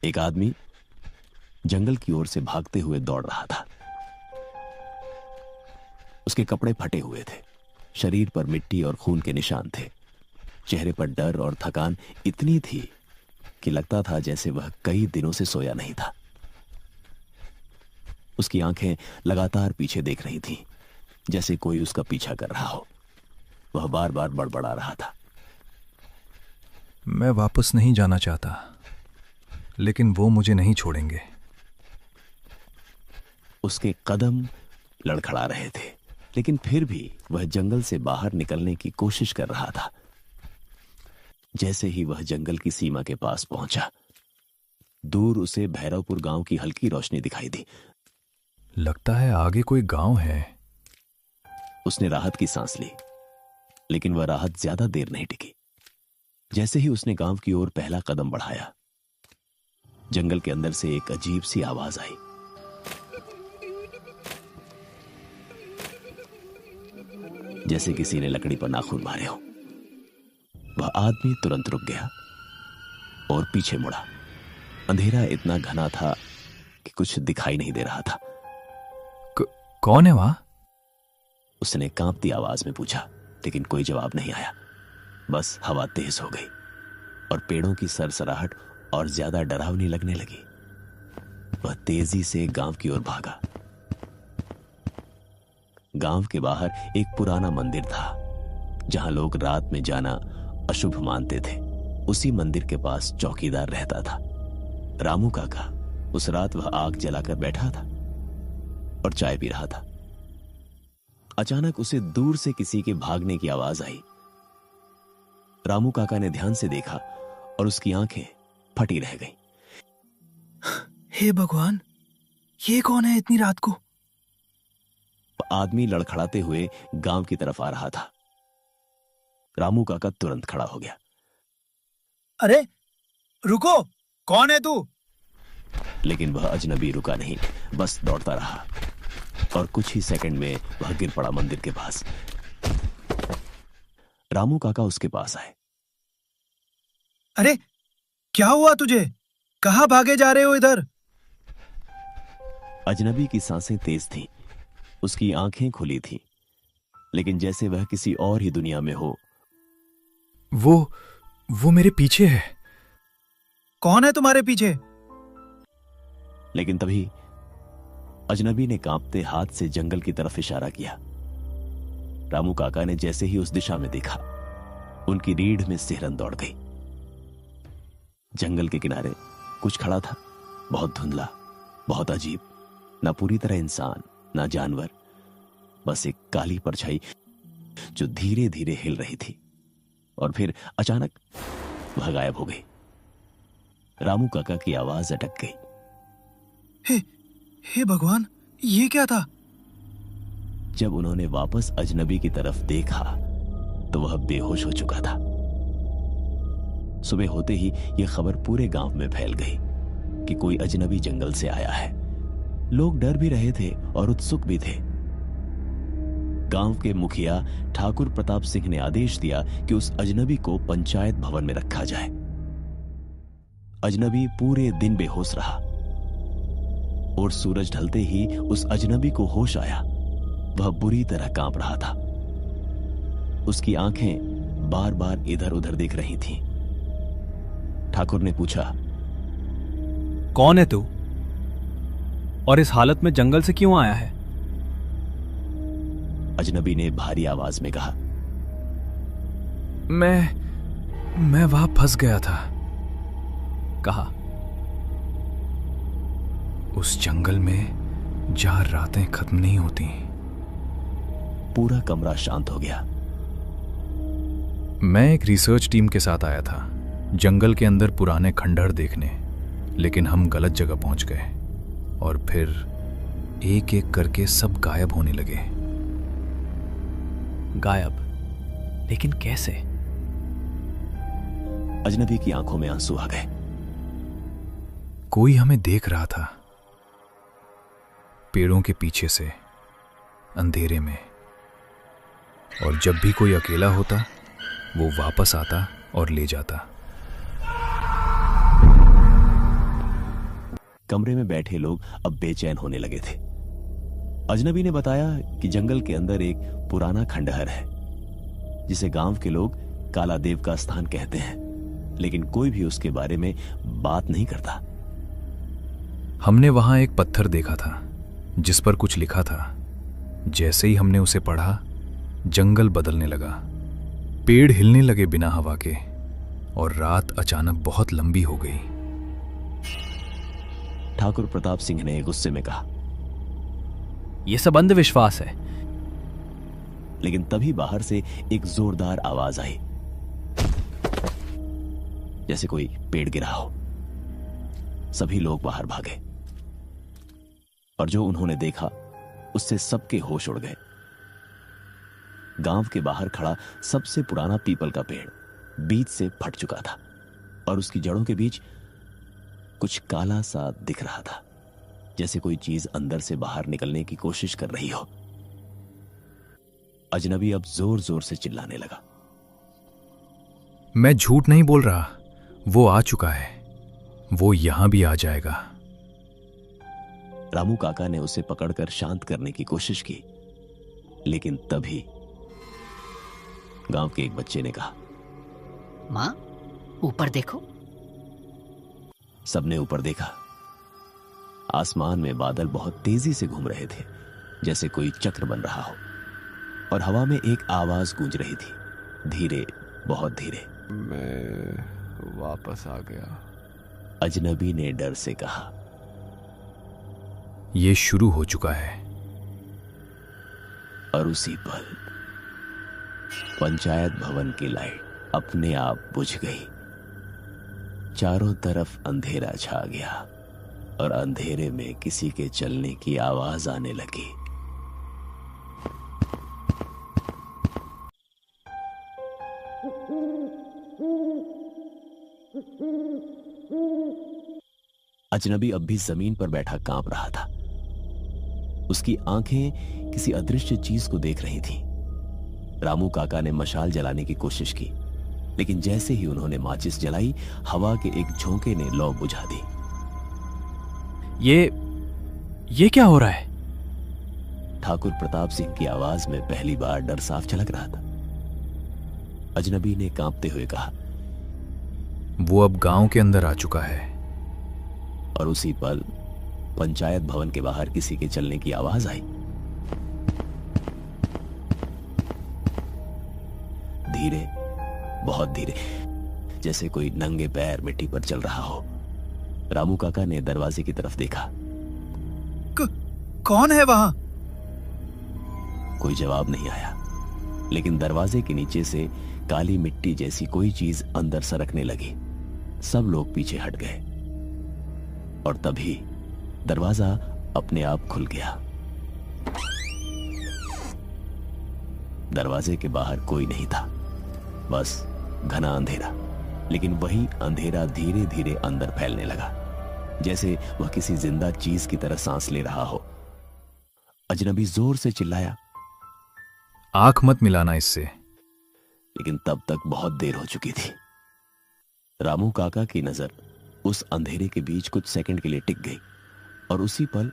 एक आदमी जंगल की ओर से भागते हुए दौड़ रहा था। उसके कपड़े फटे हुए थे, शरीर पर मिट्टी और खून के निशान थे। चेहरे पर डर और थकान इतनी थी कि लगता था जैसे वह कई दिनों से सोया नहीं था। उसकी आंखें लगातार पीछे देख रही थीं, जैसे कोई उसका पीछा कर रहा हो। वह बार बार बड़बड़ा रहा था, मैं वापस नहीं जाना चाहता, लेकिन वो मुझे नहीं छोड़ेंगे। उसके कदम लड़खड़ा रहे थे, लेकिन फिर भी वह जंगल से बाहर निकलने की कोशिश कर रहा था। जैसे ही वह जंगल की सीमा के पास पहुंचा, दूर उसे भैरवपुर गांव की हल्की रोशनी दिखाई दी। लगता है आगे कोई गांव है। उसने राहत की सांस ली, लेकिन वह राहत ज्यादा देर नहीं टिकी। जैसे ही उसने गांव की ओर पहला कदम बढ़ाया, जंगल के अंदर से एक अजीब सी आवाज आई। जैसे किसी ने लकड़ी पर नाखून मारे हो। वह आदमी तुरंत रुक गया और पीछे मुड़ा। अंधेरा इतना घना था कि कुछ दिखाई नहीं दे रहा था। कौन है वहां? उसने कांपती आवाज में पूछा, लेकिन कोई जवाब नहीं आया। बस हवा तेज हो गई और पेड़ों की सरसराहट और ज्यादा डरावनी लगने लगी। वह तेजी से गांव की ओर भागा। गांव के बाहर एक पुराना मंदिर था, जहां लोग रात में जाना अशुभ मानते थे। उसी मंदिर के पास चौकीदार रहता था, रामू काका। उस रात वह आग जलाकर बैठा था और चाय पी रहा था। अचानक उसे दूर से किसी के भागने की आवाज आई। रामू काका ने ध्यान से देखा और उसकी आंखें फटी रह गईं। हे भगवान, ये कौन है इतनी रात को? आदमी लड़खड़ाते हुए गांव की तरफ आ रहा था। रामू काका तुरंत खड़ा हो गया। अरे रुको, कौन है तू? लेकिन वह अजनबी रुका नहीं, बस दौड़ता रहा और कुछ ही सेकंड में वह गिर पड़ा मंदिर के पास। रामू काका उसके पास आए। अरे क्या हुआ तुझे? कहां भागे जा रहे हो इधर? अजनबी की सांसें तेज थीं, उसकी आंखें खुली थीं, लेकिन जैसे वह किसी और ही दुनिया में हो। वो मेरे पीछे है। कौन है तुम्हारे पीछे? लेकिन तभी अजनबी ने कांपते हाथ से जंगल की तरफ इशारा किया। रामू काका ने जैसे ही उस दिशा में देखा, उनकी रीढ़ में सिहरन दौड़ गई। जंगल के किनारे कुछ खड़ा था, बहुत धुंधला, बहुत अजीब, ना पूरी तरह इंसान ना जानवर, बस एक काली परछाई जो धीरे धीरे हिल रही थी और फिर अचानक वह गायब हो गई। रामू काका की आवाज अटक गई। हे भगवान, ये क्या था? जब उन्होंने वापस अजनबी की तरफ देखा तो वह बेहोश हो चुका था। सुबह होते ही यह खबर पूरे गांव में फैल गई कि कोई अजनबी जंगल से आया है। लोग डर भी रहे थे और उत्सुक भी थे। गांव के मुखिया ठाकुर प्रताप सिंह ने आदेश दिया कि उस अजनबी को पंचायत भवन में रखा जाए। अजनबी पूरे दिन बेहोश रहा और सूरज ढलते ही उस अजनबी को होश आया। वह बुरी तरह कांप रहा था। उसकी आंखें बार बार इधर उधर देख रही थीं। ठाकुर ने पूछा, कौन है तू और इस हालत में जंगल से क्यों आया है? अजनबी ने भारी आवाज में कहा, मैं वहां फंस गया था। कहा, उस जंगल में जहां रातें खत्म नहीं होती। पूरा कमरा शांत हो गया। मैं एक रिसर्च टीम के साथ आया था जंगल के अंदर पुराने खंडहर देखने, लेकिन हम गलत जगह पहुंच गए और फिर एक एक करके सब गायब होने लगे। गायब? लेकिन कैसे? अजनबी की आंखों में आंसू आ गए। कोई हमें देख रहा था, पेड़ों के पीछे से, अंधेरे में, और जब भी कोई अकेला होता वो वापस आता और ले जाता। कमरे में बैठे लोग अब बेचैन होने लगे थे। अजनबी ने बताया कि जंगल के अंदर एक पुराना खंडहर है जिसे गांव के लोग काला देव का स्थान कहते हैं, लेकिन कोई भी उसके बारे में बात नहीं करता। हमने वहां एक पत्थर देखा था जिस पर कुछ लिखा था। जैसे ही हमने उसे पढ़ा, जंगल बदलने लगा। पेड़ हिलने लगे बिना हवा के और रात अचानक बहुत लंबी हो गई। ठाकुर प्रताप सिंह ने गुस्से में कहा, यह सब अंधविश्वास है। लेकिन तभी बाहर से एक जोरदार आवाज आई, जैसे कोई पेड़ गिरा हो। सभी लोग बाहर भागे और जो उन्होंने देखा उससे सबके होश उड़ गए। गांव के बाहर खड़ा सबसे पुराना पीपल का पेड़ बीच से फट चुका था और उसकी जड़ों के बीच कुछ काला सा दिख रहा था, जैसे कोई चीज अंदर से बाहर निकलने की कोशिश कर रही हो। अजनबी अब जोर जोर से चिल्लाने लगा, मैं झूठ नहीं बोल रहा, वो आ चुका है, वो यहां भी आ जाएगा। रामू काका ने उसे पकड़कर शांत करने की कोशिश की, लेकिन तभी गांव के एक बच्चे ने कहा, मां, ऊपर देखो। सबने ऊपर देखा। आसमान में बादल बहुत तेजी से घूम रहे थे, जैसे कोई चक्र बन रहा हो, और हवा में एक आवाज गूंज रही थी, धीरे, बहुत धीरे। मैं वापस आ गया। अजनबी ने डर से कहा, ये शुरू हो चुका है। और उसी पल पंचायत भवन की लाइट अपने आप बुझ गई। चारों तरफ अंधेरा छा गया और अंधेरे में किसी के चलने की आवाज आने लगी। अजनबी अब भी जमीन पर बैठा कांप रहा था। उसकी आंखें किसी अदृश्य चीज को देख रही थीं। रामू काका ने मशाल जलाने की कोशिश की, लेकिन जैसे ही उन्होंने माचिस जलाई, हवा के एक झोंके ने लौ बुझा दी। ये क्या हो रहा है? ठाकुर प्रताप सिंह की आवाज में पहली बार डर साफ झलक रहा था। अजनबी ने कांपते हुए कहा, वो अब गांव के अंदर आ चुका है। और उसी पल पंचायत भवन के बाहर किसी के चलने की आवाज आई। धीरे, बहुत धीरे, जैसे कोई नंगे पैर मिट्टी पर चल रहा हो। रामू काका ने दरवाजे की तरफ देखा। कौन है वहां? कोई जवाब नहीं आया, लेकिन दरवाजे के नीचे से काली मिट्टी जैसी कोई चीज अंदर सरकने लगी। सब लोग पीछे हट गए और तभी दरवाजा अपने आप खुल गया। दरवाजे के बाहर कोई नहीं था, बस घना अंधेरा। लेकिन वही अंधेरा धीरे धीरे अंदर फैलने लगा, जैसे वह किसी जिंदा चीज की तरह सांस ले रहा हो। अजनबी जोर से चिल्लाया, आंख मत मिलाना इससे। लेकिन तब तक बहुत देर हो चुकी थी। रामू काका की नजर उस अंधेरे के बीच कुछ सेकंड के लिए टिक गई और उसी पल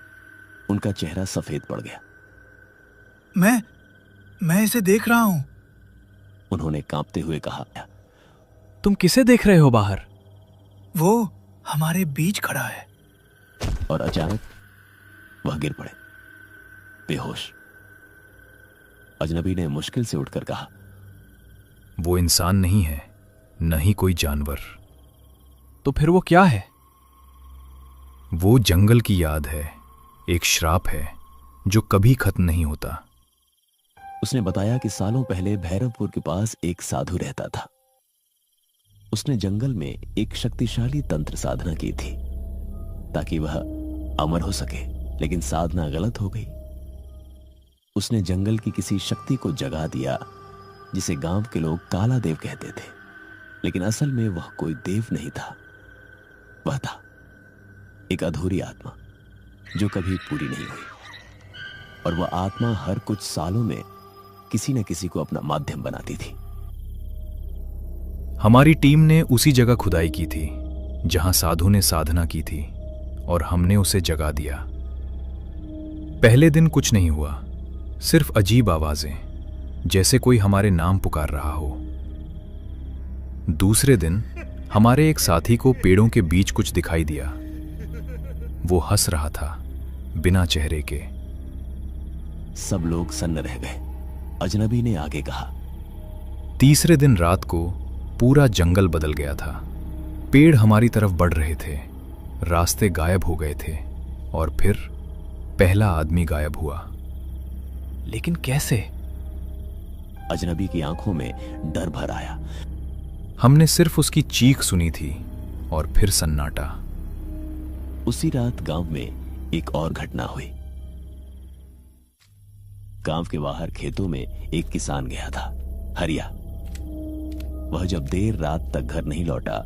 उनका चेहरा सफेद पड़ गया। मैं इसे देख रहा हूं, उन्होंने कांपते हुए कहा। तुम किसे देख रहे हो बाहर? वो हमारे बीच खड़ा है। और अचानक वह गिर पड़े, बेहोश। अजनबी ने मुश्किल से उठकर कहा, वो इंसान नहीं है, न ही कोई जानवर। तो फिर वो क्या है? वो जंगल की याद है, एक श्राप है जो कभी खत्म नहीं होता। उसने बताया कि सालों पहले भैरवपुर के पास एक साधु रहता था। उसने जंगल में एक शक्तिशाली तंत्र साधना की थी ताकि वह अमर हो सके, लेकिन साधना गलत हो गई। उसने जंगल की किसी शक्ति को जगा दिया जिसे गांव के लोग काला देव कहते थे, लेकिन असल में वह कोई देव नहीं था। वह था एक अधूरी आत्मा जो कभी पूरी नहीं हुई, और वह आत्मा हर कुछ सालों में किसी न किसी को अपना माध्यम बनाती थी। हमारी टीम ने उसी जगह खुदाई की थी जहां साधु ने साधना की थी, और हमने उसे जगा दिया। पहले दिन कुछ नहीं हुआ, सिर्फ अजीब आवाजें, जैसे कोई हमारे नाम पुकार रहा हो। दूसरे दिन हमारे एक साथी को पेड़ों के बीच कुछ दिखाई दिया। वो हंस रहा था, बिना चेहरे के। सब लोग सन्न रह गए। अजनबी ने आगे कहा, तीसरे दिन रात को पूरा जंगल बदल गया था। पेड़ हमारी तरफ बढ़ रहे थे, रास्ते गायब हो गए थे, और फिर पहला आदमी गायब हुआ। लेकिन कैसे? अजनबी की आंखों में डर भर आया। हमने सिर्फ उसकी चीख सुनी थी और फिर सन्नाटा। उसी रात गांव में एक और घटना हुई। गांव के बाहर खेतों में एक किसान गया था, हरिया। वह जब देर रात तक घर नहीं लौटा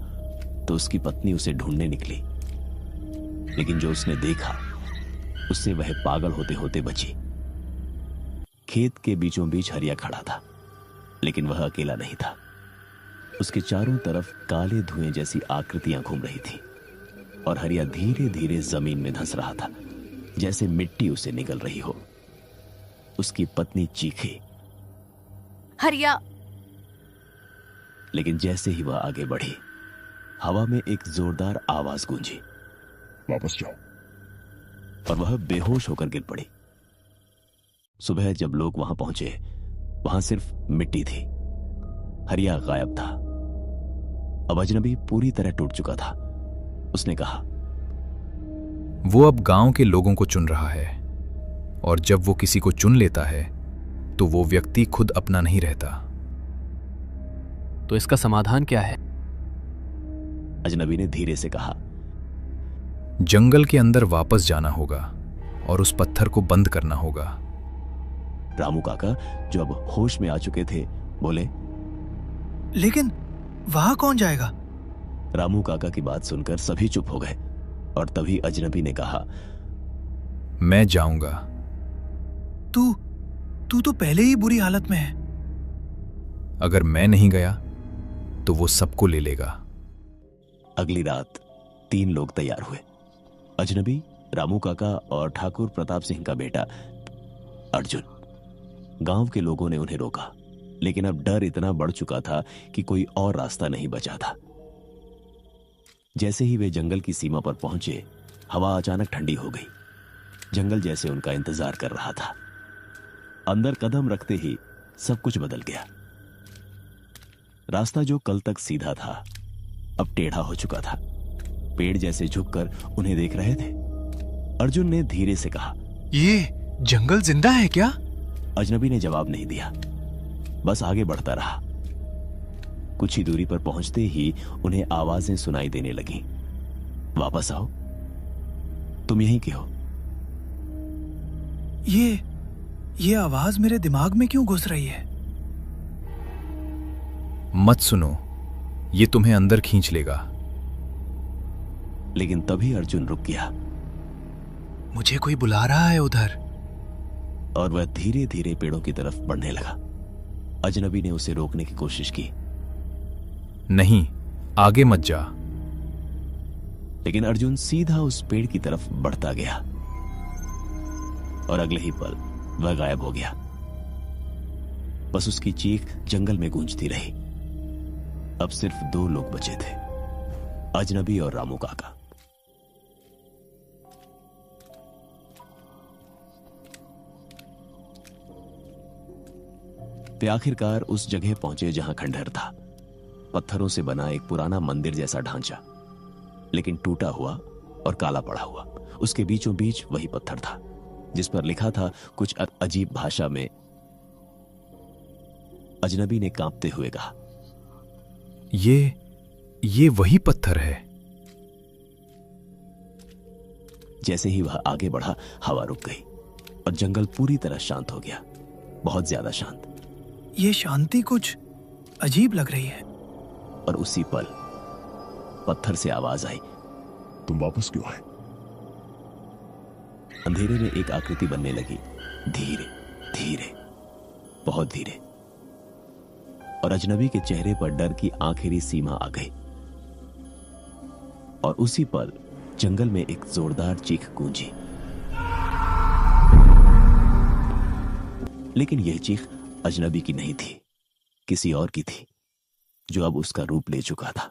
तो उसकी पत्नी उसे ढूंढने निकली, लेकिन जो उसने देखा उससे वह पागल होते होते बची। खेत के बीचों बीच हरिया खड़ा था, लेकिन वह अकेला नहीं था। उसके चारों तरफ काले धुएं जैसी आकृतियां घूम रही थी और हरिया धीरे धीरे जमीन में धंस रहा था, जैसे मिट्टी उसे निगल रही हो। उसकी पत्नी चीखी, हरिया। लेकिन जैसे ही वह आगे बढ़ी, हवा में एक जोरदार आवाज गूंजी, वापस जाओ। और वह बेहोश होकर गिर पड़ी। सुबह जब लोग वहां पहुंचे, वहां सिर्फ मिट्टी थी। हरिया गायब था। अब अजनबी पूरी तरह टूट चुका था। उसने कहा, वो अब गांव के लोगों को चुन रहा है, और जब वो किसी को चुन लेता है तो वो व्यक्ति खुद अपना नहीं रहता। तो इसका समाधान क्या है? अजनबी ने धीरे से कहा, जंगल के अंदर वापस जाना होगा और उस पत्थर को बंद करना होगा। रामू काका, जो अब होश में आ चुके थे, बोले, लेकिन वहां कौन जाएगा? रामू काका की बात सुनकर सभी चुप हो गए, और तभी अजनबी ने कहा, मैं जाऊंगा। तू तो पहले ही बुरी हालत में है। अगर मैं नहीं गया तो वो सबको ले लेगा। अगली रात 3 लोग तैयार हुए। अजनबी, रामू काका और ठाकुर प्रताप सिंह का बेटा अर्जुन। गांव के लोगों ने उन्हें रोका, लेकिन अब डर इतना बढ़ चुका था कि कोई और रास्ता नहीं बचा था। जैसे ही वे जंगल की सीमा पर पहुंचे, हवा अचानक ठंडी हो गई। जंगल जैसे उनका इंतजार कर रहा था। अंदर कदम रखते ही सब कुछ बदल गया। रास्ता जो कल तक सीधा था, अब टेढ़ा हो चुका था। पेड़ जैसे झुककर उन्हें देख रहे थे। अर्जुन ने धीरे से कहा, ये जंगल जिंदा है क्या? अजनबी ने जवाब नहीं दिया, बस आगे बढ़ता रहा। कुछ ही दूरी पर पहुंचते ही उन्हें आवाजें सुनाई देने लगीं। वापस आओ, तुम यहीं के हो। ये आवाज मेरे दिमाग में क्यों घुस रही है? मत सुनो, ये तुम्हें अंदर खींच लेगा। लेकिन तभी अर्जुन रुक गया। मुझे कोई बुला रहा है उधर। और वह धीरे धीरे पेड़ों की तरफ बढ़ने लगा। अजनबी ने उसे रोकने की कोशिश की। नहीं, आगे मत जा। लेकिन अर्जुन सीधा उस पेड़ की तरफ बढ़ता गया, और अगले ही पल वह गायब हो गया। बस उसकी चीख जंगल में गूंजती रही। अब सिर्फ 2 लोग बचे थे, अजनबी और रामू काका। वे आखिरकार उस जगह पहुंचे जहां खंडहर था। पत्थरों से बना एक पुराना मंदिर जैसा ढांचा, लेकिन टूटा हुआ और काला पड़ा हुआ। उसके बीचों बीच वही पत्थर था जिस पर लिखा था कुछ अजीब भाषा में। अजनबी ने कांपते हुए कहा, ये वही पत्थर है। जैसे ही वह आगे बढ़ा, हवा रुक गई और जंगल पूरी तरह शांत हो गया, बहुत ज्यादा शांत। ये शांति कुछ अजीब लग रही है। और उसी पल पत्थर से आवाज आई, तुम वापस क्यों आए? अंधेरे में एक आकृति बनने लगी, धीरे धीरे, बहुत धीरे। और अजनबी के चेहरे पर डर की आखिरी सीमा आ गई। और उसी पल जंगल में एक जोरदार चीख गूंजी, लेकिन यह चीख अजनबी की नहीं थी, किसी और की थी जो अब उसका रूप ले चुका था।